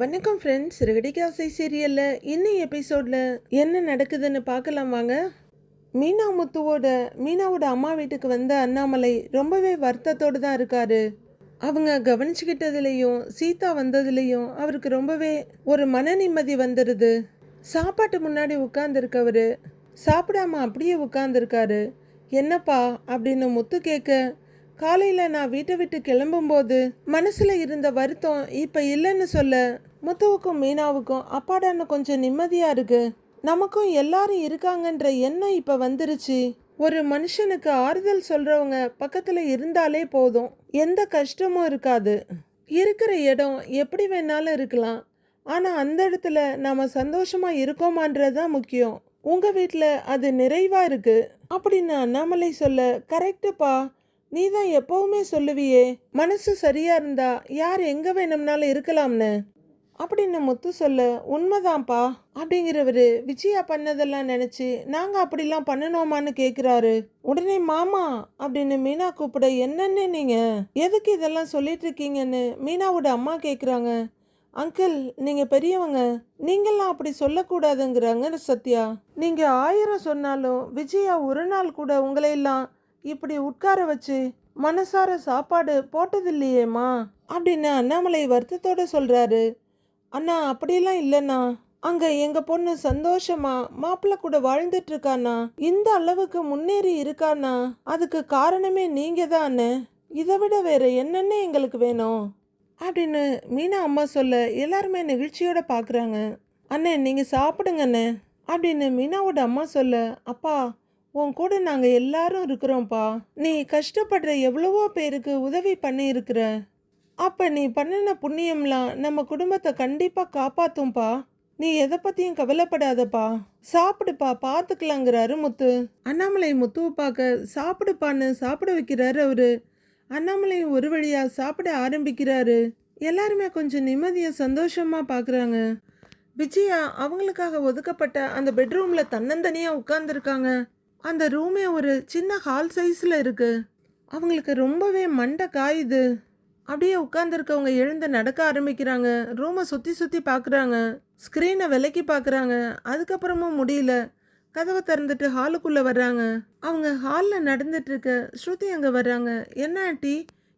வணக்கம் ஃப்ரெண்ட்ஸ். ரெகடிகாசை சீரியலில் இன்னும் எபிசோடில் என்ன நடக்குதுன்னு பார்க்கலாம் வாங்க. மீனாவோட அம்மா வீட்டுக்கு வந்த அண்ணாமலை ரொம்பவே வருத்தத்தோடு தான் இருக்காரு. அவங்க கவனிச்சுக்கிட்டதுலேயும் சீதா வந்ததுலேயும் அவருக்கு ரொம்பவே ஒரு மன நிம்மதி வந்துடுது. சாப்பாட்டு முன்னாடி உட்கார்ந்துருக்கவர் சாப்பிடாம அப்படியே உட்கார்ந்துருக்காரு. என்னப்பா அப்படின்னு முத்து கேட்க, காலையில் நான் வீட்டை விட்டு கிளம்பும்போது மனசில் இருந்த வருத்தம் இப்போ இல்லைன்னு சொல்ல, முத்துவுக்கும் மீனாவுக்கும் அப்பாடான்னு கொஞ்சம் நிம்மதியாக இருக்கு. நமக்கும் எல்லாரும் இருக்காங்கன்ற எண்ணம் இப்போ வந்துருச்சு. ஒரு மனுஷனுக்கு ஆறுதல் சொல்கிறவங்க பக்கத்தில் இருந்தாலே போதும், எந்த கஷ்டமும் இருக்காது. இருக்கிற இடம் எப்படி வேணாலும் இருக்கலாம், ஆனால் அந்த இடத்துல நாம் சந்தோஷமாக இருக்கோமான்றது தான் முக்கியம். உங்கள் வீட்டில் அது நிறைவாக இருக்குது அப்படின்னு அண்ணாமலை சொல்ல, கரெக்டுப்பா, நீ தான் எப்பவுமே சொல்லுவியே, மனசு சரியா இருந்தா யார் எங்க வேணும்னாலும் இருக்கலாம்னு அப்படின்னு முத்து சொல்ல, உண்மைதான்ப்பா அப்படிங்கிறவரு விஜயா பண்ணதெல்லாம் நினைச்சு நாங்க அப்படிலாம் பண்ணணுமான்னு கேக்குறாரு. உடனே மாமா அப்படின்னு மீனா கூப்பிட, என்னன்னு நீங்க எதுக்கு இதெல்லாம் சொல்லிட்டு இருக்கீங்கன்னு மீனாவோட அம்மா கேக்குறாங்க. அங்கிள், நீங்க பெரியவங்க, நீங்கெல்லாம் அப்படி சொல்லக்கூடாதுங்கிறாங்க சத்யா. நீங்க 1000 சொன்னாலும் விஜயா ஒரு நாள் கூட உங்களையெல்லாம் இப்படி உட்கார வச்சு மனசார சாப்பாடு போட்டதில்லையேம்மா அப்படின்னு அண்ணாமலை வருத்தத்தோட சொல்றாரு. அண்ணா, அப்படியெல்லாம் இல்லைண்ணா, அங்க எங்க பொண்ணு சந்தோஷமா மாப்பிள்ளை கூட வாழ்ந்துட்டு இருக்காண்ணா, இந்த அளவுக்கு முன்னேறி இருக்காண்ணா, அதுக்கு காரணமே நீங்க தான் அண்ணே, இதை விட வேற என்னென்ன எங்களுக்கு வேணும் அப்படின்னு மீனா அம்மா சொல்ல, எல்லாருமே நிகழ்ச்சியோட பாக்குறாங்க. அண்ணே, நீங்க சாப்பிடுங்க அண்ணே அப்படின்னு மீனாவோட அம்மா சொல்ல, அப்பா உன் கூட நாங்கள் எல்லாரும் இருக்கிறோம்ப்பா, நீ கஷ்டப்படுற எவ்வளவோ பேருக்கு உதவி பண்ணியிருக்கிற, அப்போ நீ பண்ணின புண்ணியம்லாம் நம்ம குடும்பத்தை கண்டிப்பாக காப்பாற்றும்பா, நீ எதை பற்றியும் கவலைப்படாதப்பா, சாப்பிடுப்பா, பார்த்துக்கலாங்கிறாரு முத்து. அண்ணாமலை முத்துவை பார்க்க சாப்பிடுப்பான்னு சாப்பிட வைக்கிறாரு அவரு. அண்ணாமலை ஒரு வழியாக சாப்பிட ஆரம்பிக்கிறாரு. எல்லாருமே கொஞ்சம் நிம்மதியாக சந்தோஷமாக பார்க்குறாங்க. விஜயா அவங்களுக்காக ஒதுக்கப்பட்ட அந்த பெட்ரூமில் தன்னந்தனியாக உட்கார்ந்துருக்காங்க. அந்த ரூமே ஒரு சின்ன ஹால் சைஸில் இருக்கு. அவங்களுக்கு ரொம்பவே மண்டை காயுது. அப்படியே உட்காந்துருக்கவங்க எழுந்து நடக்க ஆரம்பிக்கிறாங்க. ரூமை சுற்றி சுற்றி பார்க்குறாங்க. ஸ்க்ரீனை விலக்கி பார்க்குறாங்க. அதுக்கப்புறமும் முடியல. கதவை திறந்துட்டு ஹாலுக்குள்ளே வர்றாங்க. அவங்க ஹாலில் நடந்துட்டுருக்க ஸ்ருதி அங்கே வர்றாங்க. என்ன ஆண்டி,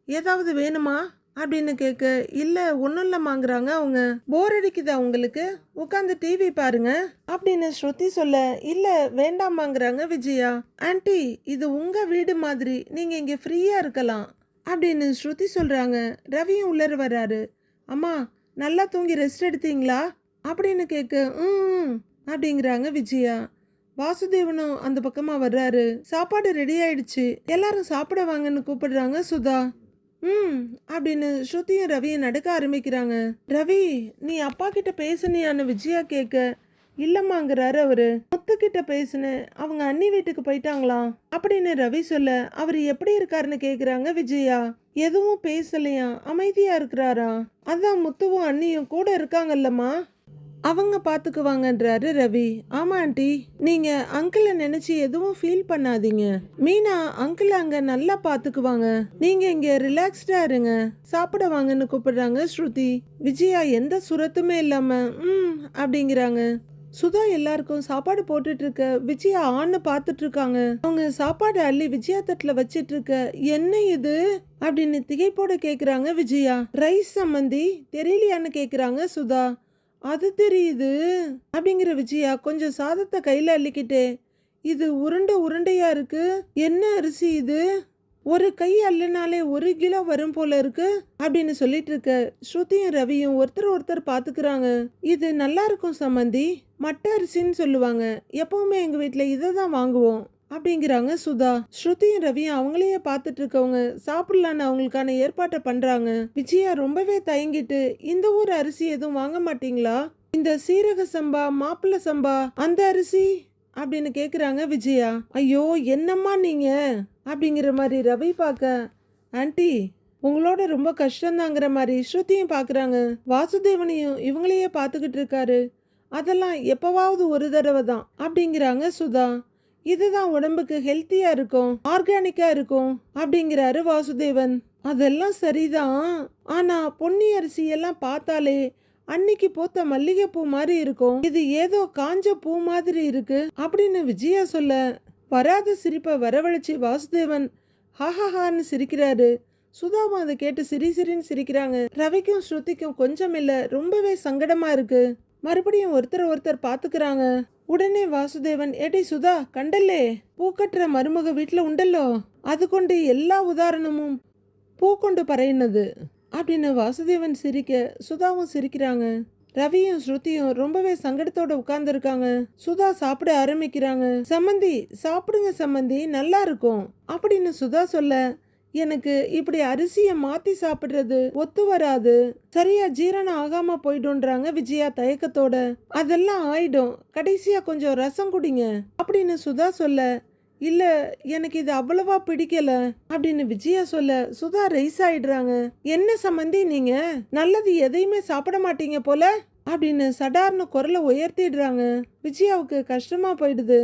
ஏதாவது வேணுமா அப்படின்னு கேட்க, இல்லை ஒன்றும் இல்லைம்மாங்கிறாங்க அவங்க. போர் அடிக்குதா உங்களுக்கு, உட்காந்து டிவி பாருங்க அப்படின்னு ஸ்ருதி சொல்ல, இல்லை வேண்டாமாங்கிறாங்க விஜயா. ஆண்டி, இது உங்கள் வீடு மாதிரி, நீங்கள் இங்கே ஃப்ரீயாக இருக்கலாம் அப்படின்னு ஸ்ருதி சொல்கிறாங்க. ரவியும் உள்ளர வர்றாரு. அம்மா, நல்லா தூங்கி ரெஸ்ட் எடுத்தீங்களா அப்படின்னு கேட்க, அப்படிங்கிறாங்க விஜயா. வாசுதேவனும் அந்த பக்கமாக வர்றாரு. சாப்பாடு ரெடி ஆயிடுச்சு, எல்லாரும் சாப்பிட வாங்கன்னு கூப்பிடுறாங்க சுதா. அப்படின்னு ஸ்ருதியும் ரவியும் நடக்க ஆரம்பிக்கிறாங்க. ரவி, நீ அப்பா கிட்ட பேசுனியான்னு விஜயா கேட்க, இல்லம்மாங்கிறாரு அவரு. முத்துக்கிட்ட பேசுனேன், அவங்க அண்ணி வீட்டுக்கு போயிட்டாங்களாம் அப்படின்னு ரவி சொல்ல, அவர் எப்படி இருக்காருன்னு கேக்குறாங்க விஜயா. எதுவும் பேசலையா, அமைதியா இருக்கிறாரா, அதான் முத்துவும் அண்ணியும் கூட இருக்காங்கல்லம்மா, அவங்க பார்த்துக்குவாங்கன்றாரு ரவி. ஆமா ஆண்டி, நீங்க அங்கிளை நினைச்சு எதுவும் ஃபீல் பண்ணாதீங்க, மீனா அங்கிள் அங்க நல்லா பார்த்துக்குவாங்க, நீங்க இங்க ரிலாக்ஸ்டா இருங்க, சாப்பிட வாங்கன்னு கூப்பிடுறாங்க ஸ்ருதி. விஜயா எந்த சுரத்துமே இல்லாம அப்படிங்கிறாங்க. சுதா எல்லாருக்கும் சாப்பாடு போட்டுட்டு இருக்க விஜயா ஆன்னு பார்த்துட்டு இருக்காங்க. அவங்க சாப்பாடு அள்ளி விஜயா தட்டுல வச்சிட்டு இருக்க, என்ன இது அப்படின்னு திகைப்போட கேக்குறாங்க விஜயா. ரைஸ் சம்மந்தி தெரியலையான்னு கேக்குறாங்க சுதா. அது தெரியுது அப்படிங்கிற விஜயா கொஞ்சம் சாதத்தை கையில அள்ளிக்கிட்டே, இது உருண்டை உருண்டையா இருக்கு, என்ன அரிசி இது, ஒரு கை அள்ளினாலே 1 கிலோ வரும் போல இருக்கு அப்படின்னு சொல்லிட்டு இருக்க, ஸ்ருதியும் ரவியும் ஒருத்தர் பாத்துக்கிறாங்க. இது நல்லா இருக்கும் சம்மந்தி, மட்டை அரிசின்னு சொல்லுவாங்க, எப்பவுமே எங்க வீட்டுல இதை தான் வாங்குவோம் அப்படிங்கிறாங்க சுதா. ஸ்ருதியும் ரவியும் அவங்களையே பார்த்துட்டு இருக்கவங்க சாப்பிடலான்னு அவங்களுக்கான ஏற்பாட்டை பண்றாங்க. விஜயா ரொம்பவே தயங்கிட்டு, இந்த ஊர் அரிசி எதுவும் வாங்க மாட்டீங்களா, இந்த சீரக சம்பா மாப்பிள்ளை சம்பா அந்த அரிசி அப்படின்னு கேக்குறாங்க விஜயா. ஐயோ என்னம்மா நீங்க அப்படிங்கிற மாதிரி ரவி பார்க்க, ஆண்டி உங்களோட ரொம்ப கஷ்டம்தாங்கிற மாதிரி ஸ்ருதியும் பார்க்குறாங்க. வாசுதேவனையும் இவங்களையே பார்த்துக்கிட்டு இருக்காரு. அதெல்லாம் எப்பவாவது ஒரு தடவை தான் அப்படிங்கிறாங்க சுதா. இதுதான் உடம்புக்கு ஹெல்த்தியா இருக்கும், ஆர்கானிக்கா இருக்கும் அப்படிங்கிறாரு வாசுதேவன். அதெல்லாம் சரிதான், ஆனா பொன்னி அரிசி எல்லாம் பார்த்தாலே அன்னைக்கு பூத்த மல்லிகைப்பூ மாதிரி இருக்கும், இது ஏதோ காஞ்ச பூ மாதிரி இருக்கு அப்படின்னு விஜயா சொல்ல வராத சிரிப்பை வரவழைச்சி வாசுதேவன் ஹாஹாஹான்னு சிரிக்கிறாரு. சுதாவும் அதை கேட்டு சிரின்னு சிரிக்கிறாங்க. ரவிக்கும் ஸ்ருதிக்கும் கொஞ்சம் இல்ல ரொம்பவே சங்கடமா இருக்கு. மறுபடியும் ஒருத்தர் பாத்துக்கிறாங்க. உடனே வாசுதேவன், ஏடி சுதா, கண்டல்லே பூக்கட்டுற மருமக வீட்டுல உண்டல்லோ, அது கொண்டு எல்லா உதாரணமும் பூ கொண்டு பறையினது அப்படின்னு வாசுதேவன் சிரிக்க சுதாவும் சிரிக்கிறாங்க. ரவியும் ஸ்ருதியும் ரொம்பவே சங்கடத்தோட உட்கார்ந்துருக்காங்க. சுதா சாப்பிட ஆரம்பிக்கிறாங்க. சம்மந்தி சாப்பிடுங்க சம்மந்தி, நல்லா இருக்கும் அப்படின்னு சுதா சொல்ல, எனக்கு இப்படி அரிசியை மாத்தி சாப்பிடுறது ஒத்து வராது, சரியா ஜீரணம் ஆகாம போயிடும்ன்றாங்க விஜயா தயக்கத்தோட. அதெல்லாம் ஆயிடும், கடைசியா கொஞ்சம் ரசம் குடிங்க அப்படின்னு சுதா சொல்ல, இல்ல எனக்கு இது அவ்வளவா பிடிக்கல அப்படின்னு விஜயா சொல்ல சுதா ரைஸ் ஆயிடுறாங்க. என்ன சம்மந்தி நீங்க நல்லது எதையுமே சாப்பிட மாட்டீங்க போல அப்படின்னு சடார்னு குரலை உயர்த்திடுறாங்க. விஜயாவுக்கு கஷ்டமா போயிடுது.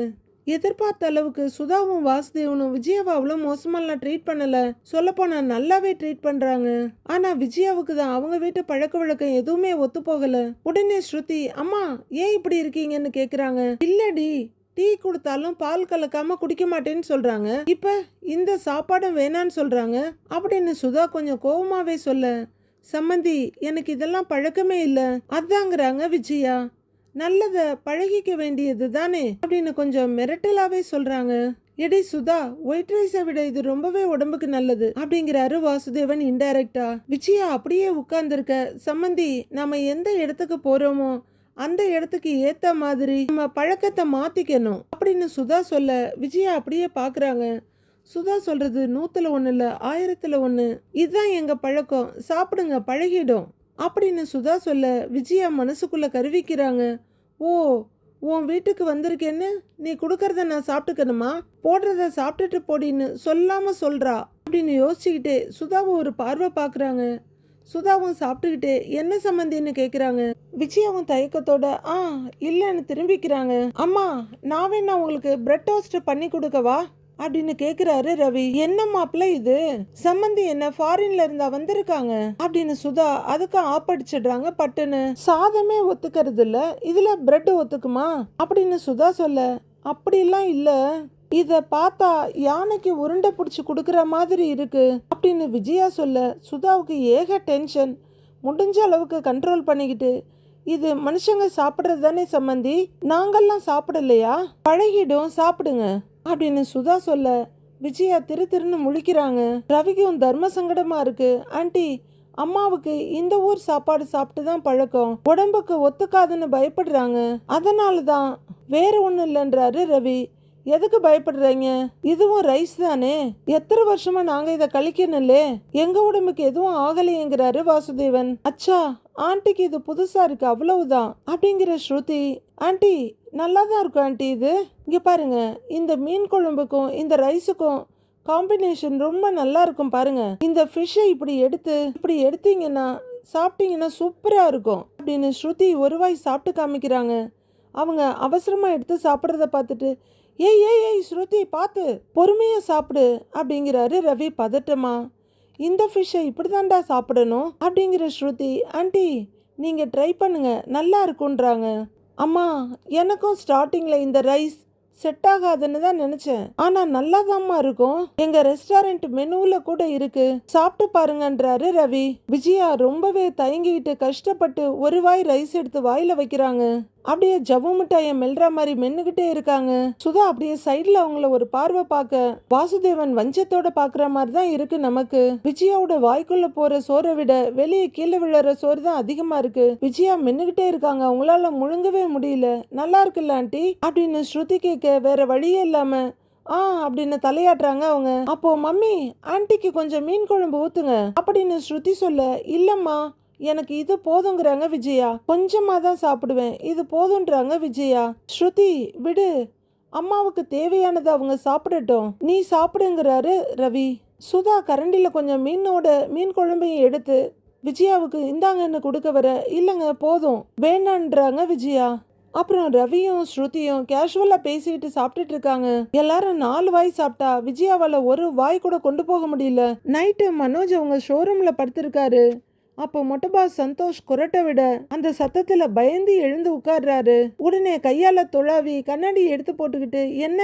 எதிர்பார்த்த அளவுக்கு சுதாவும் வாசுதேவனும் விஜயாவை அவ்வளோ மோசமாலாம் ட்ரீட் பண்ணல, சொல்லப்போனா நல்லாவே ட்ரீட் பண்றாங்க. ஆனா விஜயாவுக்கு தான் அவங்க வீட்டு பழக்க வழக்கம் எதுவுமே ஒத்து போகல. உடனே ஸ்ருதி, அம்மா ஏன் இப்படி இருக்கீங்கன்னு கேக்குறாங்க. இல்லடி, டீ கொடுத்தாலும் பால் கலக்காம குடிக்க மாட்டேன்னு சொல்றாங்க, இப்ப இந்த சாப்பாடும் வேணான்னு சொல்றாங்க அப்படின்னு சுதா கொஞ்சம் கோவமாவே சொல்ல, சம்மந்தி எனக்கு இதெல்லாம் பழக்கமே இல்ல அதாங்கிறாங்க விஜயா. நல்லத பழகிக்க வேண்டியது தானே அப்படின்னு கொஞ்சம் மிரட்டலாவே சொல்றாங்க. எடி சுதா, ஒயிட் ரைஸை விட இது ரொம்பவே உடம்புக்கு நல்லது அப்படிங்கிறாரு வாசுதேவன் இன்டைரக்டா. விஜயா அப்படியே உட்கார்ந்துருக்க, சம்மந்தி நாம எந்த இடத்துக்கு போறோமோ அந்த இடத்துக்கு ஏத்த மாதிரி நம்ம பழக்கத்தை மாத்திக்கணும் அப்படின்னு சுதா சொல்ல விஜயா அப்படியே பாக்குறாங்க. சுதா சொல்றது 100ல் 1 இல்ல 1000ல் 1, இதுதான் எங்க பழக்கம், சாப்பிடுங்க பழகிடும் அப்படின்னு சுதா சொல்ல விஜயா மனசுக்குள்ள கருவிக்கிறாங்க. ஓ, உன் வீட்டுக்கு வந்திருக்கேன்னு நீ கொடுக்கறத நான் சாப்பிட்டுக்கணுமா, போடுறத சாப்பிட்டுட்டு போடின்னு சொல்லாம சொல்றா அப்படின்னு யோசிச்சுக்கிட்டே சுதாவை ஒரு பார்வை பாக்குறாங்க. சுதாவும் சாப்பிட்டுக்கிட்டே என்ன சம்மந்தின்னு கேக்குறாங்க. விஜயாவும் தயக்கத்தோட இல்லைன்னு திரும்பிக்கிறாங்க. அம்மா நான் வேணா உங்களுக்கு பிரெட் டோஸ்ட் பண்ணி கொடுக்கவா அப்படின்னு கேக்குறாரு ரவி. என்ன மாப்பிள்ள இது, சம்மந்தி என்ன ஃபாரின்ல இருந்தா வந்திருக்காங்க அப்படின்னு சுதா அதுக்கு ஆப்படிச்சிடுறாங்க பட்டுன்னு. சாதமே ஒத்துக்கிறது இல்ல, இதுல பிரெட் ஒத்துக்குமா அப்படின்னு சுதா சொல்ல, அப்படிலாம் இல்ல, இத பார்த்தா யானைக்கு உருண்டை பிடிச்சி கொடுக்கற மாதிரி இருக்கு அப்படின்னு விஜயா சொல்ல சுதாவுக்கு ஏக டென்ஷன். முடிஞ்ச அளவுக்கு கண்ட்ரோல் பண்ணிக்கிட்டு, இது மனுஷங்க சாப்பிட்றது தானே சம்மந்தி, நாங்கெல்லாம் சாப்பிடலையா, பழகிடும் சாப்பிடுங்க அப்படின்னு சுதா சொல்ல விஜயா திருன்னு முழிக்கிறாங்க. ரவிக்கும் தர்ம சங்கடமா இருக்கு. ஆண்டி, அம்மாவுக்கு இந்த ஊர் சாப்பாடு சாப்பிட்டு தான் பழக்கம், உடம்புக்கு ஒத்துக்காதுன்னு பயப்படுறாங்க, அதனால தான், வேற ஒன்றும் இல்லைன்றாரு ரவி. எதுக்கு பயப்படுறீங்க, இதுவும் ரைஸ் தானே, எத்தனை வருஷமா நாங்க இதை கழிக்கணும்லே, எங்க உடம்புக்கு எதுவும் ஆகலையேங்கிறாரு வாசுதேவன். அச்சா, ஆண்டிக்கு இது புதுசா இருக்கு அவ்வளவுதான் அப்படிங்கிற ஸ்ருதி. ஆண்டி நல்லா தான் இருக்கும் ஆண்டி, இது இங்க பாருங்க, இந்த மீன் குழம்புக்கும் இந்த ரைஸுக்கும் காம்பினேஷன் ரொம்ப நல்லா இருக்கும் பாருங்க, இந்த ஃபிஷ்ஷை இப்படி எடுத்தீங்கன்னா சாப்பிட்டீங்கன்னா சூப்பரா இருக்கும் அப்படின்னு ஸ்ருதி ஒரு வாய் சாப்பிட்டு காமிக்கிறாங்க. அவங்க அவசரமா எடுத்து சாப்பிட்றத பார்த்துட்டு, ஏய் ஏய் ஏய் ஸ்ருதி பார்த்து பொறுமையா சாப்பிடு அப்படிங்கிறாரு ரவி பதட்டமா. இந்த ஃபிஷ்ஷை இப்படி தாண்டா சாப்பிடணும் அப்படிங்கிற ஸ்ருதி. ஆண்டி நீங்க ட்ரை பண்ணுங்க நல்லா இருக்குன்றாங்க. அம்மா எனக்கும் ஸ்டார்டிங்ல இந்த ரைஸ் செட் ஆகாதுன்னு தான் நினைச்சேன், ஆனா நல்லாதாம்மா இருக்கும், எங்க ரெஸ்டாரண்ட் மெனுல கூட இருக்கு, சாப்பிட்டு பாருங்கன்றாரு ரவி. விஜயா ரொம்பவே தயங்கிட்டு கஷ்டப்பட்டு ஒரு வாய் ரைஸ் எடுத்து வாயில வைக்கிறாங்க. அப்படியே ஜவ்வு மிட்டாயை மெல்ற மாதிரி மென்னுகிட்டே இருக்காங்க. சுதா அப்படியே சைட்ல அவங்கள ஒரு பார்வை பார்க்க வாசுதேவன் வஞ்சத்தோட பாக்குற மாதிரி தான் இருக்கு நமக்கு. விஜயாவோட வாய்க்குள்ள போற சோறை விட வெளியே கீழே விழுற சோறு தான் அதிகமா இருக்கு. விஜயா மென்னுகிட்டே இருக்காங்க, அவங்களால முழுங்கவே முடியல. நல்லா இருக்குல்ல ஆண்டி அப்படின்னு ஸ்ருதி கேட்க வேற வழியே இல்லாம அப்படின்னு தலையாட்டுறாங்க அவங்க. அப்போ மம்மி ஆண்டிக்கு கொஞ்சம் மீன் குழம்பு ஊத்துங்க அப்படின்னு ஸ்ருதி சொல்ல, இல்லம்மா எனக்கு இது போதுங்கிறாங்க விஜயா, கொஞ்சமா தான் சாப்பிடுவேன், இது போதுன்றாங்க விஜயா. ஸ்ருதி விடு, அம்மாவுக்கு தேவையானது அவங்க சாப்பிடட்டும், நீ சாப்பிடுங்கிறாரு ரவி. சுதா கரண்டில கொஞ்சம் மீன் குழம்பையும் எடுத்து விஜயாவுக்கு இந்தாங்கன்னு கொடுக்க வர, இல்லைங்க போதும் வேணான்றாங்க விஜயா. அப்புறம் ரவியும் ஸ்ருதியும் கேஷுவலா பேசிக்கிட்டு சாப்பிட்டுட்டு இருக்காங்க. எல்லாரும் 4 வாய் சாப்பிட்டா விஜயாவால ஒரு வாய் கூட கொண்டு போக முடியல. நைட்டு மனோஜ் அவங்க ஷோரூம்ல படுத்திருக்காரு. அப்போ மொட்டை பாஸ் சந்தோஷ் குரட்டை விட அந்த சத்தத்துல பயந்து எழுந்து உட்கார்றாரு. உடனே கையால துளாவி கண்ணாடி எடுத்து போட்டுக்கிட்டு, என்ன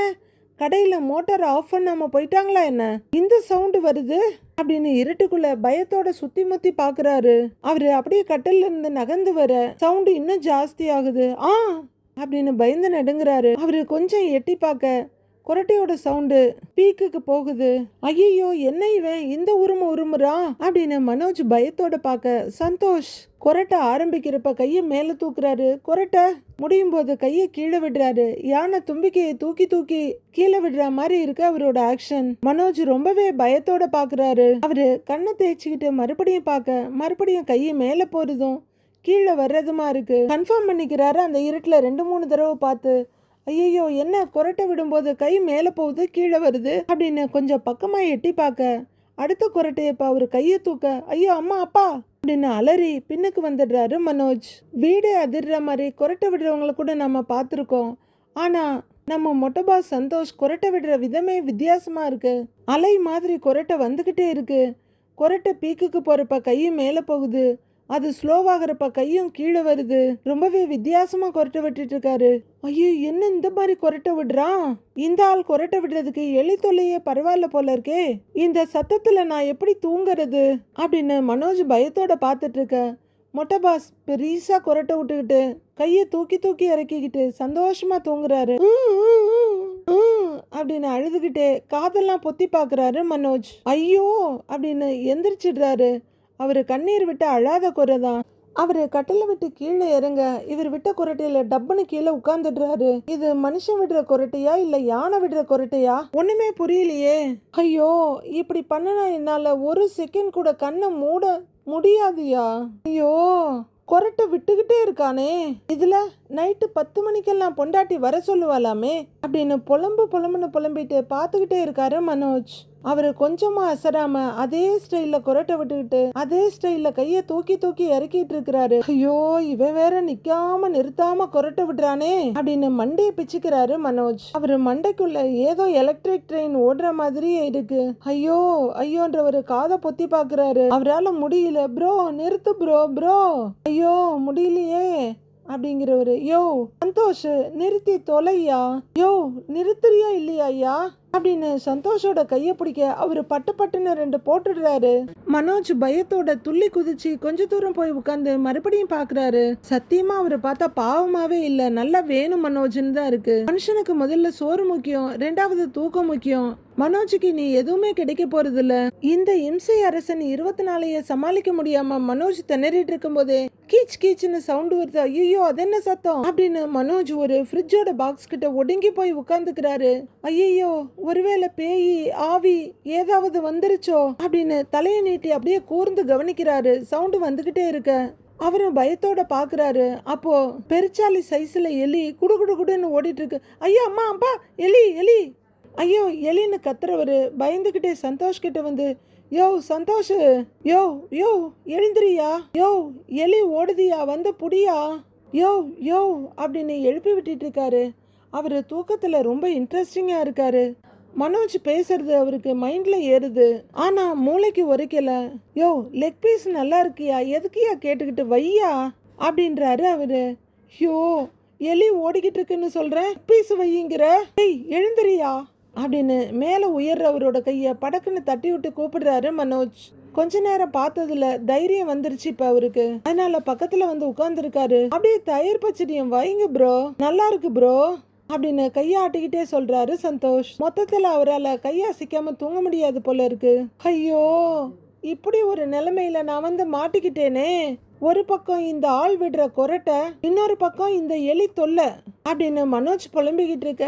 கடையில மோட்டார் ஆஃப் பண்ணாம போயிட்டாங்களா என்ன, இந்த சவுண்டு வருது அப்படின்னு இருட்டுக்குள்ள பயத்தோட சுத்தி முத்தி பாக்குறாரு. அவரு அப்படியே கட்டில இருந்து நகர்ந்து வர சவுண்டு இன்னும் ஜாஸ்தி ஆகுது. அப்படின்னு பயந்து நடுங்குறாரு. அவரு கொஞ்சம் எட்டி பார்க்க கொரட்டையோட சவுண்டு பீக்குக்கு போகுது. ஐயோ, என்ன இவன் இந்த உருமுறா அப்படின்னு மனோஜ் பயத்தோட பார்க்க சந்தோஷ் கொரட்டை ஆரம்பிக்கிறப்ப கையை மேல தூக்குறாரு. கொரட்டை முடியும் போது கையை கீழே விடுறாரு. யானை தும்பிக்கையை தூக்கி தூக்கி கீழே விடுற மாதிரி இருக்கு அவரோட ஆக்ஷன். மனோஜ் ரொம்பவே பயத்தோட பாக்குறாரு. அவரு கண்ணை தேய்ச்சிக்கிட்டு மறுபடியும் கையை மேல போறதும் கீழே வர்றதுமா இருக்கு. கன்ஃபார்ம் பண்ணிக்கிறாரு அந்த இருட்டுல 2-3 தடவை பார்த்து. ஐயோ, என்ன கொரட்டை விடும்போது கை மேலே போகுது கீழே வருது அப்படின்னு கொஞ்சம் பக்கமா எட்டி பார்க்க அடுத்த கொரட்டையப்ப அவரு கையை தூக்க, ஐயோ அம்மா அப்பா அப்படின்னு அலறி பின்னுக்கு வந்துடுறாரு மனோஜ். வீடே அதிர்ற மாதிரி கொரட்டை விடுறவங்களை கூட நம்ம பார்த்துருக்கோம். ஆனா நம்ம மொட்டை பாஸ் சந்தோஷ் கொரட்டை விடுற விதமே வித்தியாசமா இருக்கு. அலை மாதிரி கொரட்டை வந்துகிட்டே இருக்கு. கொரட்டை பீக்குக்கு போறப்ப கையும் மேலே போகுது, அது ஸ்லோவாகிறப்ப கையும் கீழே வருது. ரொம்பவே வித்தியாசமா கொரட்டை விட்டுட்டு இருக்காரு. ஐயோ, என்ன இந்த மாதிரி கொரட்டை விடுறான், இந்த ஆள் கொரட்டை விடுறதுக்கு எலி தொல்லையே பரவாயில்ல போல இருக்கே, இந்த சத்தத்துல நான் எப்படி தூங்குறது அப்படின்னு மனோஜ் பயத்தோட பார்த்துட்டு இருக்க மொட்டை பாஸ் பெரிசா கொரட்டை விட்டுக்கிட்டு கையை தூக்கி தூக்கி இறக்கிக்கிட்டு சந்தோஷமா தூங்குறாரு. அப்படின்னு அழுதுகிட்டே காதெல்லாம் பொத்தி பாக்குறாரு மனோஜ். ஐயோ அப்படின்னு எந்திரிச்சிடுறாரு. அவரு கண்ணீர் விட்டு அழாத குறைதான். அவரு கட்டில விட்டு கீழே இறங்க இவர் விட்ட குரட்டையில டப்புன்னு கீழே உட்கார்ந்துடுறாரு. இது மனுஷன் விடுற குரட்டையா இல்ல யானை விடுற குரட்டையா ஒண்ணுமே புரியலையே. ஐயோ, இப்படி பண்ணனா என்னால ஒரு செகண்ட் கூட கண்ணை மூட முடியாதுயா. ஐயோ, கொரட்டை விட்டுக்கிட்டே இருக்கானே, இதுல நைட்டு 10 மணிக்கெல்லாம் பொண்டாட்டி வர சொல்லுவாளாமே அப்படின்னு புலம்பிட்டு பார்த்துக்கிட்டே இருக்காரு மனோஜ். அவரு கொஞ்சமா அசராம அதே ஸ்டைல்ல கொரட்டை விட்டுக்கிட்டு அதே ஸ்டைல்ல கையை தூக்கி தூக்கி இறக்கிட்டு இருக்கிறாரு. ஐயோ, இவன் வேற நிக்காம நிறுத்தாம கொரட்டை விடுறானே அப்படின்னு மண்டையை பிச்சுக்கிறாரு மனோஜ். அவரு மண்டைக்குள்ள ஏதோ எலக்ட்ரிக் ட்ரெயின் ஓடுற மாதிரியே இருக்கு. ஐயோன்றவரு காதை பொத்தி பாக்குறாரு. அவரால முடியல. ப்ரோ நிறுத்து ப்ரோ ஐயோ முடியலையே அப்படிங்கிறவரு. யோ சந்தோஷ் நிறுத்தி தொலையா, யோ நிறுத்துறியா இல்லையா ஐயா அப்படின்னு சந்தோஷோட கையை பிடிக்க அவரு பட்டுன்னு 2 போட்டுடுறாரு. மனோஜ் பயத்தோட துள்ளி குதிச்சு கொஞ்ச தூரம் போய் உட்காந்து மறுபடியும் பாக்குறாரு. சத்தியமா அவரை பார்த்தா பாவமாவே இல்ல, நல்லா வேணும் மனோஜ்னு தான் இருக்கு. மனுஷனுக்கு முதல்ல சோறு முக்கியம், 2வது தூக்கம் முக்கியம். மனோஜுக்கு நீ எதுவுமே கிடைக்க போறது இல்ல. இந்த இம்சை அரசன் 24 சமாளிக்க முடியாம மனோஜ் திணறிட்டு இருக்கும் போதே கீச் கீச்சுன்னு சவுண்ட் வருது. ஐயோ, அது என்ன சத்தம் அப்படின்னு மனோஜ் ஒரு ஃப்ரிட்ஜோட பாக்ஸ் கிட்ட ஒடுங்கி போய் உட்கார்ந்துக்கிறாரு. ஐயோ, ஒருவேளை பேய் ஆவி ஏதாவது வந்துருச்சோ அப்படின்னு தலையை நீட்டி அப்படியே கூர்ந்து கவனிக்கிறாரு. சவுண்டு வந்துகிட்டே இருக்க அவரும் பயத்தோட பாக்குறாரு. அப்போ பெருச்சாலி சைஸ்ல எலி குடுன்னு ஓடிட்டு இருக்கு. ஐயோ அம்மா அப்பா, எலி ஐயோ எலின்னு கத்துறவரு பயந்துகிட்டே சந்தோஷ் கிட்ட வந்து, யோ சந்தோஷ், யோ எழுந்திரியா, யோ எலி ஓடுதியா, வந்து புடியா, யோ அப்படின்னு எழுப்பி விட்டுட்டு இருக்காரு. அவரு தூக்கத்துல ரொம்ப இன்ட்ரெஸ்டிங்கா இருக்காரு. மனோஜ் பேசுறது அவருக்கு மைண்ட்ல ஏறுது, ஆனா மூளைக்கு உரைக்கல. யோ லெக் பீஸ் நல்லா இருக்கியா, எதுக்கியா கேட்டுக்கிட்டு வையா அப்படின்றாரு அவரு. யோ எலி ஓடிக்கிட்டு இருக்குன்னு சொல்றேன், பீஸ் வையுங்கிற, எழுந்திரியா அப்படின்னு மேல உயர்றவரோட கைய படக்குன்னு தட்டி விட்டு கூப்பிடுறாரு மனோஜ். கொஞ்ச நேரம் பார்த்ததுல தைரியம் வந்துருச்சு இப்ப அவருக்கு. அதனால பக்கத்துல வந்து உட்கார்ந்து இருக்காரு. அப்படியே தயிர் பச்சடியும் வைங்க ப்ரோ, நல்லா இருக்கு ப்ரோ அப்படின்னு கையாட்டிக்கிட்டே சொல்றாரு சந்தோஷ். மொத்தத்துல அவரால் கையாசிக்காம தூங்க முடியாது போல இருக்கு. ஐயோ, இப்படி ஒரு நிலைமையில நான் வந்து மாட்டிக்கிட்டேனே. ஒரு பக்கம் இந்த ஆள் விடுற கொரட்டை, இன்னொரு பக்கம் இந்த எலி தொல்லை அப்படின்னு மனோஜ் புலம்பிக்கிட்டு இருக்க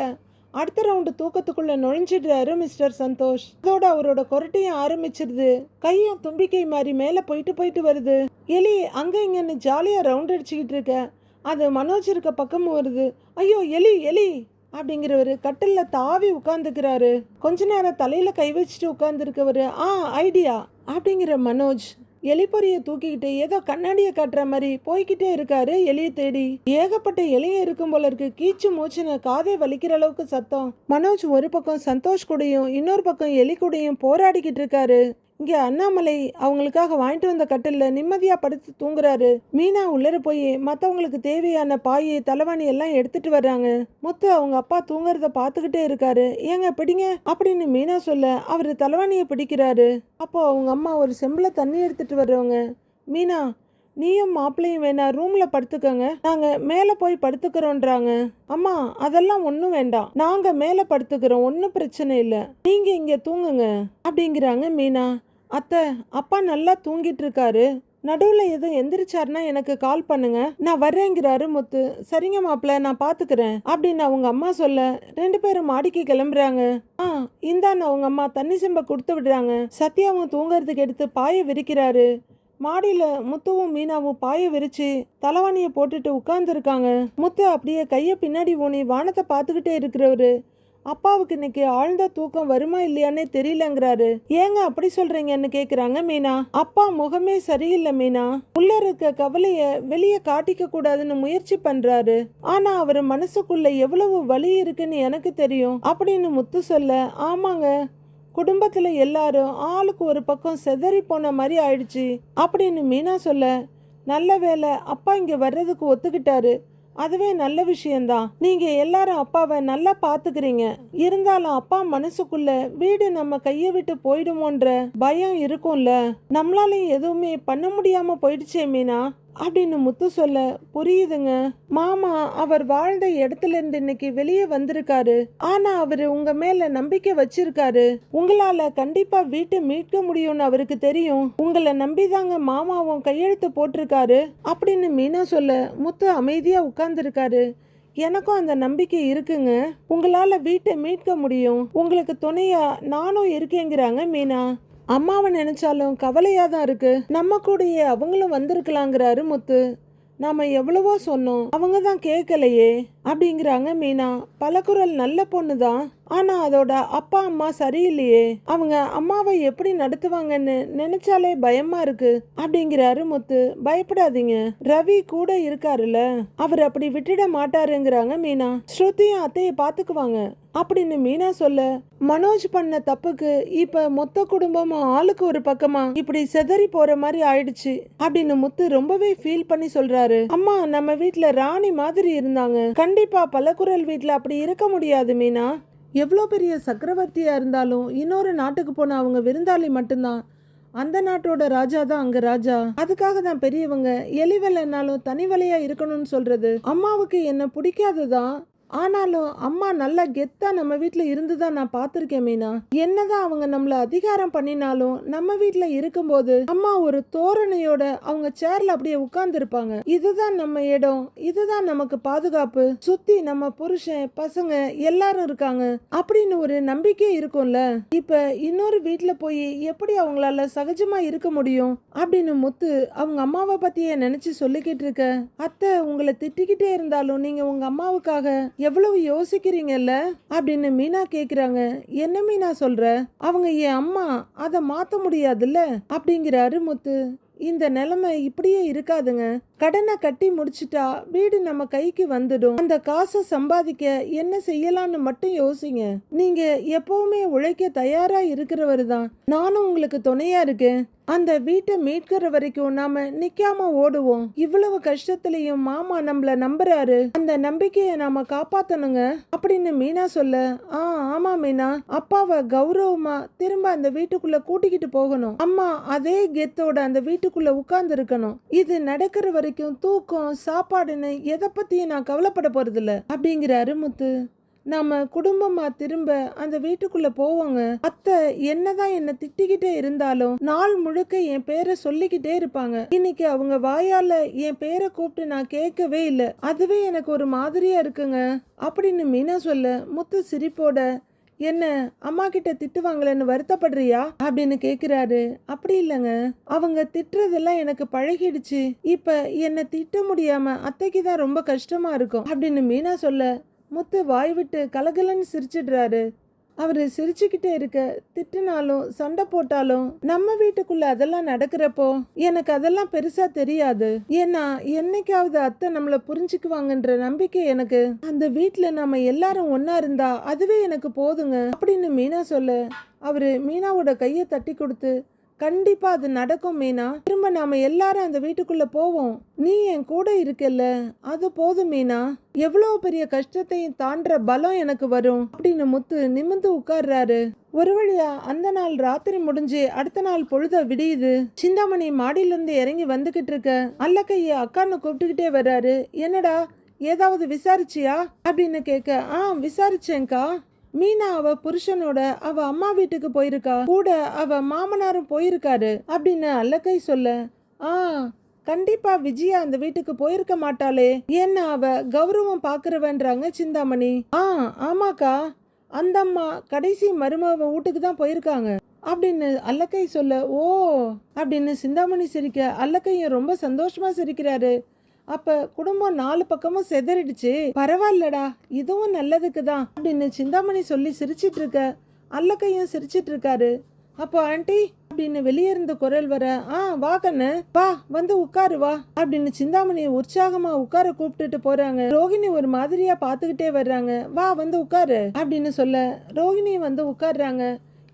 அடுத்த ரவுண்டு தூக்கத்துக்குள்ள நுழைஞ்சிடுறாரு மிஸ்டர் சந்தோஷ். அதோட அவரோட கொரட்டையும் ஆரம்பிச்சிருது. கையும் தும்பிக்கை மாதிரி மேல போயிட்டு வருது. எலி அங்க இங்கன்னு ஜாலியா ரவுண்ட் அடிச்சுக்கிட்டு இருக்க அது மனோஜ் இருக்க பக்கமும் வருது. ஐயோ எலி அப்படிங்கிறவரு கட்டில்ல தாவி உட்கார்ந்துக்கிறாரு. கொஞ்ச நேரம் தலையில கை வச்சுட்டு உட்கார்ந்துருக்கவரு, ஐடியா அப்படிங்கிற மனோஜ் எலிப்பொறியை தூக்கிக்கிட்டு ஏதோ கண்ணாடியை காட்டுற மாதிரி போய்கிட்டே இருக்காரு எலியை தேடி. ஏகப்பட்ட எலிய இருக்கும் போல இருக்கு. கீச்சு மூச்சுன்னு காதை வலிக்கிற அளவுக்கு சத்தம். மனோஜ் ஒரு பக்கம் சந்தோஷ் கூடயும் இன்னொரு பக்கம் எலி கூடயும் போராடிக்கிட்டு இருக்காரு. இங்க அண்ணாமலை அவங்களுக்காக வாங்கிட்டு வந்த கட்டில்ல நிம்மதியா படுத்து தூங்குறாரு. மீனா உள்ளர போய் மத்தவங்களுக்கு தேவையான பாய் தலைவாணி எல்லாம் எடுத்துட்டு வர்றாங்க. முத்து அவங்க அப்பா தூங்குறத பாத்துக்கிட்டே இருக்காரு. ஏங்க பிடிங்க அப்படின்னு மீனா சொல்ல அவரு தலைவாணியை பிடிக்கிறாரு. அப்போ அவங்க அம்மா ஒரு செம்புல தண்ணி எடுத்துட்டு வர்றவங்க, மீனா நீயும் மாப்பிள்ளையும் வேணா ரூம்ல படுத்துக்கங்க, நாங்க மேல போய் படுத்துக்கிறோன்றாங்க. அம்மா அதெல்லாம் ஒன்றும் வேண்டாம், நாங்க மேல படுத்துக்கிறோம், ஒன்றும் பிரச்சனை இல்லை, நீங்க இங்க தூங்குங்க அப்படிங்கிறாங்க மீனா. அத்தை அப்பா நல்லா தூங்கிட்டு இருக்காரு, நடுவில் எதுவும் எந்திரிச்சாருன்னா எனக்கு கால் பண்ணுங்க, நான் வர்றேங்கிறாரு முத்து. சரிங்க மாப்பிள்ள நான் பாத்துக்கிறேன் அப்படின்னு அவங்க அம்மா சொல்ல 2 பேரும் மாடிக்கு கிளம்புறாங்க. இந்தான்னு அவங்க அம்மா தண்ணி செம்ப கொடுத்து விடுறாங்க. சத்யாவும் தூங்கறதுக்கு எடுத்து பாயை விரிக்கிறாரு. மாடியில முத்துவும் மீனாவும் பாய விரிச்சு தலைவாணிய போட்டுட்டு உட்கார்ந்துருக்காங்க. முத்து அப்படியே கைய பின்னாடி ஊனி வானத்தை பார்த்துக்கிட்டே இருக்கிறவரு அப்பாவுக்கு இன்னைக்கு ஆழ்ந்த தூக்கம் வருமா இல்லையானே தெரியலங்கிறாரு. ஏங்க அப்படி சொல்றீங்கன்னு கேக்குறாங்க மீனா. அப்பா முகமே சரியில்லை மீனா, உள்ள இருக்க கவலைய வெளியே காட்டிக்க கூடாதுன்னு முயற்சி பண்றாரு, ஆனா அவரு மனசுக்குள்ள எவ்வளவு வலி இருக்குன்னு எனக்கு தெரியும் அப்படின்னு முத்து சொல்ல, ஆமாங்க குடும்பத்துல எல்லாரும் ஆளுக்கு ஒரு பக்கம் செதறி போன மாதிரி ஆயிடுச்சு அப்படின்னு மீனா சொல்ல, நல்ல வேலை அப்பா இங்க வர்றதுக்கு ஒத்துக்கிட்டாரு, அதுவே நல்ல விஷயம்தான், நீங்க எல்லாரும் அப்பாவை நல்லா பாத்துக்கிறீங்க, இருந்தாலும் அப்பா மனசுக்குள்ள வீடு நம்ம கையை விட்டு போயிடுமோன்ற பயம் இருக்கும்ல, நம்மளாலையும் எதுவுமே பண்ண முடியாம போயிடுச்சே மீனா அப்படின்னு முத்து சொல்ல, புரியுதுங்க மாமா அவர் வாழ்ந்த இடத்துல இருந்து இன்னைக்கு வெளியே வந்திருக்காரு, ஆனா அவரு உங்க மேல நம்பிக்கை வச்சிருக்காரு, உங்களால கண்டிப்பா வீட்டை மீட்க முடியும்னு அவருக்கு தெரியும், உங்களை நம்பிதாங்க மாமாவும் கையெழுத்து போட்டிருக்காரு அப்படின்னு மீனா சொல்ல, முத்து அமைதியா உட்கார்ந்துருக்காரு. எனக்கும் அந்த நம்பிக்கை இருக்குங்க, உங்களால வீட்டை மீட்க முடியும், உங்களுக்கு துணையா நானும் இருக்கேங்கிறாங்க மீனா. அம்மாவை நினைச்சாலும் கவலையா தான் இருக்கு, நம்ம கூடயே அவங்களும் வந்திருக்கலாங்கிறாரு முத்து. நாம எவ்வளவோ சொன்னோம், அவங்க தான் கேட்கலையே அப்படிங்கிறாங்க மீனா. பலகுரல் நல்ல பொண்ணு தான், ஆனா அதோட அப்பா அம்மா சரியில்லையே, அவங்க அம்மாவை எப்படி நடத்துவாங்கன்னு நினைச்சாலே பயமா இருக்கு அப்படிங்கிறாரு முத்து. பயப்படாதீங்க, ரவி கூட இருக்காருல்ல, அவர் அப்படி விட்டுட மாட்டாருங்கிறாங்க மீனா. ஸ்ருதியும் அத்தையை பாத்துக்குவாங்க அப்படின்னு மீனா சொல்ல, மனோஜ் பண்ண தப்புக்கு இப்ப மொத்த குடும்பமும் ஆளுக்கு ஒரு பக்கமா இப்படி செதறி போற மாதிரி ஆயிடுச்சு அப்படின்னு முத்து ரொம்பவே ஃபீல் பண்ணி சொல்றாரு. அம்மா நம்ம வீட்ல ராணி மாதிரி இருந்தாங்க, கண்டிப்பா பலகுரல் வீட்ல அப்படி இருக்க முடியாது மீனா, எவ்வளோ பெரிய சக்கரவர்த்தியா இருந்தாலும் இன்னொரு நாட்டுக்கு போன அவங்க விருந்தாளி மட்டும்தான், அந்த நாட்டோட ராஜா தான் அங்க ராஜா, அதுக்காக தான் பெரியவங்க எலி வலைனாலும் தனி வலையா இருக்கணும்னு சொல்றது. அம்மாவுக்கு என்ன பிடிக்காதுதான், ஆனாலும் அம்மா நல்லா கெத்தா நம்ம வீட்டுல இருந்துதான் நான் பார்த்திருக்கேன் மீனா, என்னதான் அவங்க நம்மள அதிகாரம் பண்ணினாலும் நம்ம வீட்டுல இருக்கும்போது அம்மா ஒரு தோரணையோட அவங்க சேர்ல அப்படியே உட்கார்ந்து இருப்பாங்க, இதுதான் நம்ம இடம், இதுதான் நமக்கு பாதுகாப்பு, சுத்தி நம்ம புருஷன் பசங்க எல்லாரும் இருக்காங்க அப்படின்னு ஒரு நம்பிக்கை இருக்கும்ல. இப்ப இன்னொரு வீட்டுல போய் எப்படி அவங்களால சகஜமா இருக்க முடியும் அப்படின்னு முத்து அவங்க அம்மாவை பத்தியே நினைச்சு சொல்லிக்கிட்டு இருக்க. அத்தை உங்களை திட்டிக்கிட்டே இருந்தாலும் நீங்க உங்க அம்மாவுக்காக எவ்வளவு யோசிக்கிறீங்கல்ல அப்படின்னு மீனா கேக்குறாங்க. என்ன மீனா சொல்ற, அவங்க என் அம்மா, அதை மாத்த முடியாதுல்ல அப்படிங்கிறாரு முத்து. இந்த நிலைமை இப்படியே இருக்காதுங்க, கடனை கட்டி முடிச்சிட்டா வீடு நம்ம கைக்கு வந்துடும், அந்த காசை சம்பாதிக்க என்ன செய்யலாம்னு மட்டும் யோசிங்க, நீங்க எப்பவுமே உழைக்க தயாரா இருக்கிறவரு தான், நானும் உங்களுக்கு துணையா இருக்கேன், அந்த வீட்டை மீட்கிற வரைக்கும் நாம நிக்காம ஓடுவோம், இவ்வளவு கஷ்டத்திலையும் மாமா நம்மள நம்புறாரு, அந்த நம்பிக்கையை நாம காப்பாத்தணுங்க அப்படின்னு மீனா சொல்ல, ஆமா மீனா, அப்பாவை கௌரவமா திரும்ப அந்த வீட்டுக்குள்ள கூட்டிக்கிட்டு போகணும், அம்மா அதே கெத்தோட அந்த வீட்டுக்குள்ள உட்கார்ந்து இருக்கணும், இது நடக்கிற வரைக்கும் தூக்கம் சாப்பாடுன்னு எதை பத்தியும் நான் கவலைப்பட போறதில்ல அப்படிங்கிறாரு முத்து. நாம குடும்பமா திரும்ப அந்த வீட்டுக்குள்ள போவோங்க, அத்தை என்னதான் என்ன திட்டிக்கிட்டே இருந்தாலும் நாள் முழுக்க என் பேரை சொல்லிக்கிட்டே இருப்பாங்க, இன்னைக்கு அவங்க வாயால என் பேரை கூப்பிட்டு நான் கேட்கவே இல்லை, அதுவே எனக்கு ஒரு மாதிரியா இருக்குங்க அப்படின்னு மீனா சொல்ல, முத்து சிரிப்போட, என்ன அம்மா கிட்ட திட்டுவாங்களேன்னு வருத்தப்படுறியா அப்படின்னு கேக்குறாரு. அப்படி இல்லைங்க, அவங்க திட்டுறதெல்லாம் எனக்கு பழகிடுச்சு, இப்ப என்ன திட்ட முடியாம அத்தைக்கு தான் ரொம்ப கஷ்டமா இருக்கும் அப்படின்னு மீனா சொல்ல, முத்து வாய் விட்டு கலகலன்னு சிரிச்சிடுறாரு. அவரு சிரிச்சுக்கிட்டே இருக்க, திட்டுனாலும் சண்டை போட்டாலும் நம்ம வீட்டுக்குள்ள அதெல்லாம் நடக்கிறப்போ எனக்கு அதெல்லாம் பெருசா தெரியாது, ஏன்னா என்னைக்காவது அத்தை நம்மள புரிஞ்சுக்குவாங்கன்ற நம்பிக்கை எனக்கு, அந்த வீட்டுல நம்ம எல்லாரும் ஒன்னா இருந்தா அதுவே எனக்கு போதுங்க அப்படின்னு மீனா சொல்ல, அவரு மீனாவோட கையை தட்டி கொடுத்து கண்டிப்பா அது நடக்கும் மீனா. திரும்ப நாம எல்லாரும் அந்த வீட்டுக்குள்ள போவோம். நீ என் கூட இருக்கல்ல, அது போதும் மீனா. எவ்வளவு பெரிய கஷ்டத்தையும் தாண்டுற பலம் எனக்கு வரும் அப்படின்னு முத்து நிமிர்ந்து உட்கார்றாரு. ஒரு வழியா அந்த நாள் ராத்திரி முடிஞ்சு அடுத்த நாள் பொழுத விடியுது. சிந்தாமணி மாடியில இருந்து இறங்கி வந்துகிட்டு இருக்க அல்லக்கைய அக்கான்னு கூப்பிட்டுக்கிட்டே வர்றாரு. என்னடா ஏதாவது விசாரிச்சியா அப்படின்னு கேட்க, விசாரிச்சேன்க்கா. மீனா அவ புருஷனோட அவ அம்மா வீட்டுக்கு போயிருக்கா, கூட அவ மாமனாரும் போயிருக்காரு அப்படின்னு அல்லக்கை சொல்ல, கண்டிப்பா விஜயா அந்த வீட்டுக்கு போயிருக்க மாட்டாளே, ஏன்னா அவ கௌரவம் பாக்குறவன்றாங்க சிந்தாமணி. ஆமாக்கா, அந்த அம்மா கடைசி மருமக வீட்டுக்கு தான் போயிருக்காங்க அப்படின்னு அல்லக்கை சொல்ல, ஓ அப்படின்னு சிந்தாமணி சிரிக்க அல்லக்கையும் ரொம்ப சந்தோஷமா சிரிக்கிறாரு. அப்ப குடும்பம் 4 பக்கமும் செதறிடுச்சு, பரவாயில்லடா, இதுவும் நல்லதுக்கு தான் அப்படின்னு சிந்தாமணி சொல்லி சிரிச்சிட்டு இருக்க அல்லக்கையும் சிரிச்சிட்டு இருக்காரு. அப்போ ஆண்டி அப்படின்னு வெளியே இருந்த குரல் வர, வா கண்ணு வா, வந்து உட்காரு வா அப்படின்னு சிந்தாமணி உற்சாகமா உட்கார கூப்பிட்டுட்டு போறாங்க. ரோகிணி ஒரு மாதிரியா பாத்துக்கிட்டே வர்றாங்க. வா வந்து உட்காரு அப்படின்னு சொல்ல ரோகிணி வந்து உட்கார்றாங்க.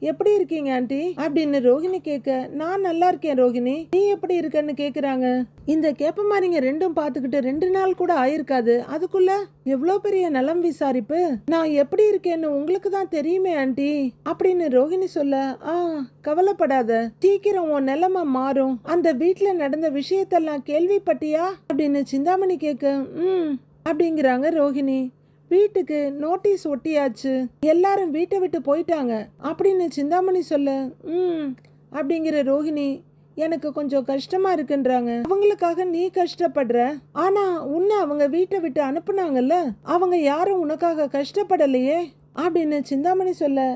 எப்படி இருக்கீங்க ஆண்டி அப்படின்னு ரோகிணி கேட்க, நான் நல்லா இருக்கேன் ரோகிணி, நீ எப்படி இருக்கன்னு கேக்குறாங்க. இந்த கேப்பமாரிங்க ரெண்டும் பாத்துக்கிட்டு 2 நாள் கூட ஆயிருக்காது, அதுக்குள்ள எவ்வளோ பெரிய நலம் விசாரிப்பு. நான் எப்படி இருக்கேன்னு உங்களுக்கு தான் தெரியுமே ஆண்டி அப்படின்னு ரோகிணி சொல்ல, கவலைப்படாத, சீக்கிரம் உன் நிலைமை மாறும். அந்த வீட்டுல நடந்த விஷயத்தெல்லாம் கேள்விப்பட்டியா அப்படின்னு சிந்தாமணி கேட்க, அப்படிங்கிறாங்க ரோகிணி. வீட்டுக்கு நோட்டீஸ் ஒட்டியாச்சு, எல்லாரும் வீட்டை விட்டு போயிட்டாங்க அப்படின்னு சிந்தாமணி சொல்ல, அப்படிங்கிற ரோகிணி எனக்கு கொஞ்சம் கஷ்டமா இருக்குன்றாங்க. அவங்களுக்காக நீ கஷ்டப்படுற, ஆனா உன்னை அவங்க வீட்டை விட்டு அனுப்புனாங்கல்ல, அவங்க யாரும் உனக்காக கஷ்டப்படலையே அப்படின்னு சிந்தாமணி சொல்ல,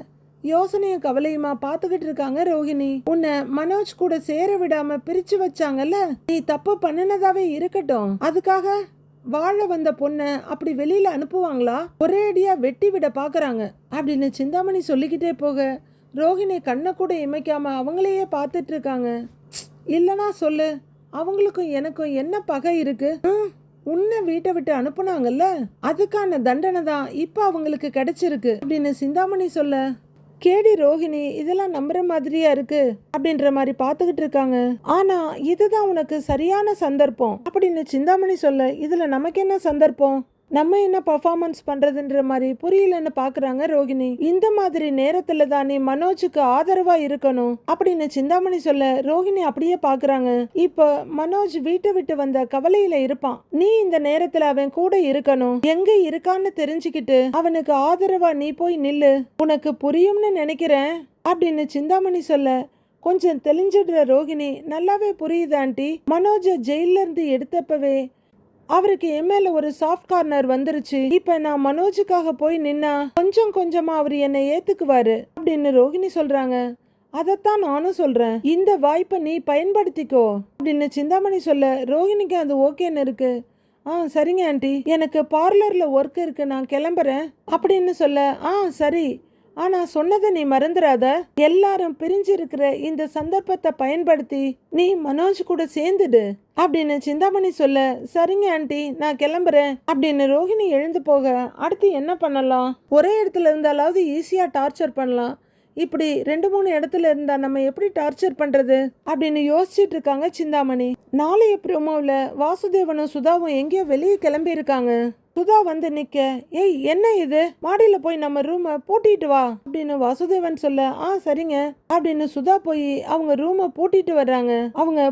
யோசனையும் கவலையுமா பாத்துக்கிட்டு இருக்காங்க ரோகிணி. உன்னை மனோஜ் கூட சேர விடாம பிரிச்சு வச்சாங்கல்ல, நீ தப்பு பண்ணினதாவே இருக்கட்டும், அதுக்காக வாழ வந்த பொண்ணை அப்படி வெளியில அனுப்புவாங்களா, ஒரே அடியா வெட்டி விட பாக்குறாங்க அப்படின்னு சிந்தாமணி சொல்லிக்கிட்டே போக ரோகிணி கண்ணை கூட இமைக்காம அவங்களையே பார்த்துட்டு இருக்காங்க. இல்லனா சொல்லு, அவங்களுக்கும் எனக்கும் என்ன பகை இருக்கு? உன்னை வீட்டை விட்டு அனுப்புனாங்கல்ல, அதுக்கான தண்டனை தான் இப்ப அவங்களுக்கு கிடைச்சிருக்கு அப்படின்னு சிந்தாமணி சொல்ல, கேடி ரோஹிணி இதெல்லாம் நம்புற மாதிரியா இருக்கு அப்படின்ற மாதிரி பாத்துக்கிட்டு இருக்காங்க. ஆனா இதுதான் உனக்கு சரியான சந்தர்ப்பம் அப்படின்னு சிந்தாமணி சொல்ல, இதுல நமக்கு என்ன சந்தர்ப்பம், நம்ம என்ன பர்ஃபார்மன்ஸ் பண்றதுன்ற மாதிரி புரியலன்னு பாக்குறாங்க ரோகிணி. இந்த மாதிரி நேரத்துல தான் நீ மனோஜுக்கு ஆதரவா இருக்கணும் அப்படின்னு சிந்தாமணி சொல்ல ரோகிணி அப்படியே பாக்குறாங்க. இப்ப மனோஜ் வீட்டை விட்டு வந்த கவலையில இருப்பான், நீ இந்த நேரத்துல அவன் கூட இருக்கணும், எங்க இருக்கான்னு தெரிஞ்சுக்கிட்டு அவனுக்கு ஆதரவா நீ போய் நில்லு, உனக்கு புரியும்னு நினைக்கிறேன் அப்படின்னு சிந்தாமணி சொல்ல, கொஞ்சம் தெளிஞ்சிடுற ரோகிணி, நல்லாவே புரியுது ஆண்டி, மனோஜ ஜெயில இருந்து எடுத்தப்பவே அவருக்கு என் மேல ஒரு சாஃப்ட் கார்னர் வந்துருச்சு, இப்ப நான் மனோஜுக்காக போய் நின்னா கொஞ்சம் கொஞ்சமா அவர் என்னை ஏத்துக்குவாரு அப்படின்னு ரோகிணி சொல்றாங்க. அதைத்தான் நானும் சொல்றேன், இந்த வாய்ப்பை நீ பயன்படுத்திக்கோ அப்படின்னு சிந்தாமணி சொல்ல ரோகிணிக்கு அது ஓகேன்னு இருக்கு. சரிங்க ஆண்டி, எனக்கு பார்லர்ல ஒர்க் இருக்கு, நான் கிளம்புறேன் அப்படின்னு சொல்ல, சரி, ஆனா சொன்னதை நீ மறந்துடாத, எல்லாரும் பிரிஞ்சிருக்கிற இந்த சந்தர்ப்பத்தை பயன்படுத்தி நீ மனோஜ் கூட சேர்ந்துடு அப்படின்னு சிந்தாமணி சொல்ல, சரிங்க ஆண்டி, நான் கிளம்புறேன் அப்படின்னு ரோஹிணி எழுந்து போக, அடுத்து என்ன பண்ணலாம், ஒரே இடத்துல இருந்தாலாவது ஈஸியா டார்ச்சர் பண்ணலாம், இப்படி 2-3 இடத்துல இருந்தா நம்ம எப்படி டார்ச்சர் பண்றது அப்படின்னு யோசிச்சுட்டு இருக்காங்க சிந்தாமணி. நாளைய ப்ரோமோவில் வாசுதேவனும் சுதாவும் எங்கேயோ வெளியே கிளம்பி இருக்காங்க. சுதா வந்து நிக்க, ஏய் என்ன இது, மாடியில போய் நம்ம ரூமை பூட்டிட்டு வா அப்படின்னு வாசுதேவன் சொல்ல, சரிங்க அப்படின்னு சுதா போய் அவங்க ரூமை பூட்டிட்டு வர்றாங்க. அவங்க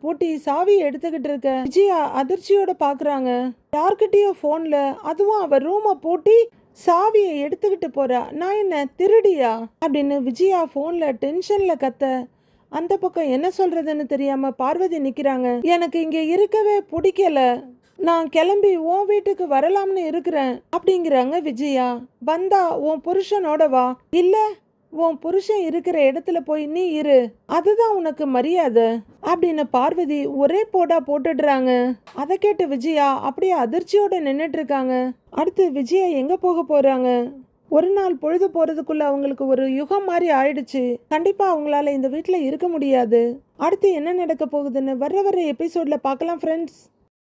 பூட்டி சாவியை எடுத்துக்கிட்டு இருக்க விஜயா அதிர்ச்சியோட பாக்குறாங்க. யார்கிட்டயோ போன்ல, அதுவும் அவ ரூமை பூட்டி சாவியை எடுத்துக்கிட்டு போறா, நான் என்ன திருடியா அப்படின்னு விஜயா போன்ல டென்ஷன்ல கத்த, அந்த பக்கம் என்ன சொல்றதுன்னு தெரியாம பார்வதி நிக்கிறாங்க. எனக்கு இங்க இருக்கவே பிடிக்கல, நான் கிளம்பி உன் வீட்டுக்கு வரலாம்னு இருக்கிறேன் அப்படிங்கிறாங்க விஜயா. வந்தா உன் புருஷனோட வா, இல்ல உன் புருஷன் இருக்கிற இடத்துல போய் நீ இரு, அதுதான் உனக்கு மரியாதை அப்படின்னு பார்வதி ஒரே போடா போட்டுடுறாங்க. அதை கேட்டு விஜயா அப்படியே அதிர்ச்சியோட நின்னுட்டு இருக்காங்க. அடுத்து விஜயா எங்க போக போறாங்க? ஒரு நாள் பொழுது போறதுக்குள்ள அவங்களுக்கு ஒரு யுகம் மாதிரி ஆயிடுச்சு. கண்டிப்பா அவங்களால இந்த வீட்டுல இருக்க முடியாது. அடுத்து என்ன நடக்க போகுதுன்னு வர எபிசோட்ல பார்க்கலாம் ஃப்ரெண்ட்ஸ்.